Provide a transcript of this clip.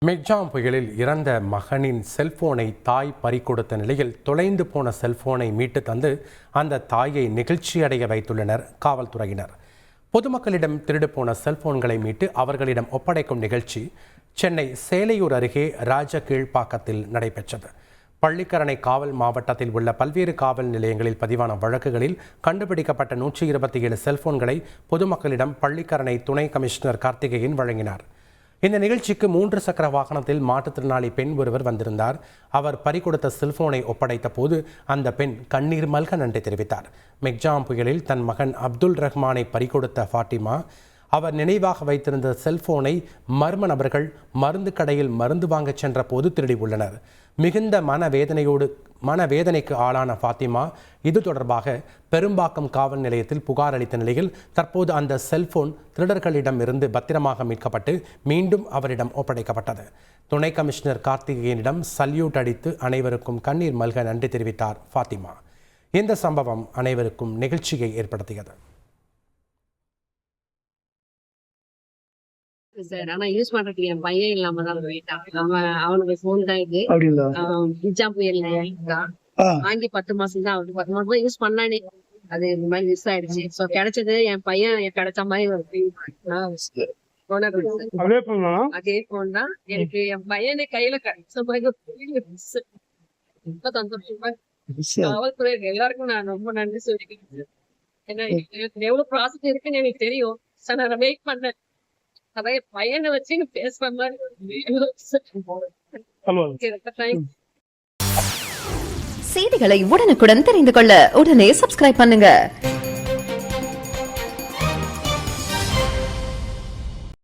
மெக்ஜாம் புயலில் இறந்த மகனின் செல்போனை தாய் பறிகொடுத்த நிலையில் தொலைந்து போன செல்போனை மீட்டு தந்து அந்த தாயை நெகிழ்ச்சியடைய வைத்துள்ளனர் காவல்துறையினர். பொதுமக்களிடம் திருடு போன செல்போன்களை மீட்டு அவர்களிடம் ஒப்படைக்கும் நிகழ்ச்சி சென்னை சேலையூர் அருகே ராஜகீழ்ப்பாக்கத்தில் நடைபெற்றது. பள்ளிக்கரணை காவல் மாவட்டத்தில் உள்ள பல்வேறு காவல் நிலையங்களில் பதிவான வழக்குகளில் கண்டுபிடிக்கப்பட்ட 127 செல்போன்களை பொதுமக்களிடம் பள்ளிக்கரணை துணை கமிஷனர் கார்த்திகேயன் வழங்கினார். இந்த நிகழ்ச்சிக்கு 3 சக்கர வாகனத்தில் மாற்றுத்திறனாளி பெண் ஒருவர் வந்திருந்தார். அவர் பறிகொடுத்த செல்போனை ஒப்படைத்த போது அந்த பெண் கண்ணீர் மல்க நன்றி தெரிவித்தார். மெக்ஜாம் புயலில் தன் மகன் அப்துல் ரஹ்மானை பறிகொடுத்த ஃபாத்திமா அவர் நினைவாக வைத்திருந்த செல்போனை மர்ம நபர்கள் மருந்து கடையில் மருந்து வாங்க சென்ற போது திருடி உள்ளனர். மிகுந்த மனவேதனைக்கு ஆளான ஃபாத்திமா இது தொடர்பாக பெரும்பாக்கம் காவல் நிலையத்தில் புகார் அளித்த நிலையில் தற்போது அந்த செல்போன் திருடர்களிடம் இருந்து பத்திரமாக மீட்கப்பட்டு மீண்டும் அவரிடம் ஒப்படைக்கப்பட்டது. துணை கமிஷனர் கார்த்திகேயனிடம் சல்யூட் அடித்து அனைவருக்கும் கண்ணீர் மல்க நன்றி தெரிவித்தார் ஃபாத்திமா. இந்த சம்பவம் அனைவருக்கும் நெகிழ்ச்சியை ஏற்படுத்தியது. சார் ஆனா யூஸ் பண்றதுக்கு என் பையன் இல்லாம தான் போயிட்டான். அவனுக்கு போன் தான் இது. மெக்ஜாம் புயல் வாங்கி 10 மாசம் தான் ஆகுது. 10 மாசம் யூஸ் பண்ணானே அது இந்த மாதிரி மிஸ் ஆயிடுச்சு. சோ கிடைச்சது என் பையன் கிடைச்ச மாதிரி அதே போன் தான் எனக்கு என் பையனை கையில கிடைச்ச மாதிரி ரொம்ப சந்தோஷமா. காவல்துறை எல்லாருக்கும் நான் ரொம்ப நன்றி சொல்லிக்கிறேன். ஏன்னா எவ்வளவு ப்ராசஸ் இருக்குன்னு எனக்கு தெரியும். சார் நான் வெயிட் பண்ணேன். பையனை வச்சு பேசுற மாதிரி. செய்திகளை உடனுக்குடன் தெரிந்து கொள்ள உடனே சப்ஸ்கிரைப் பண்ணுங்க.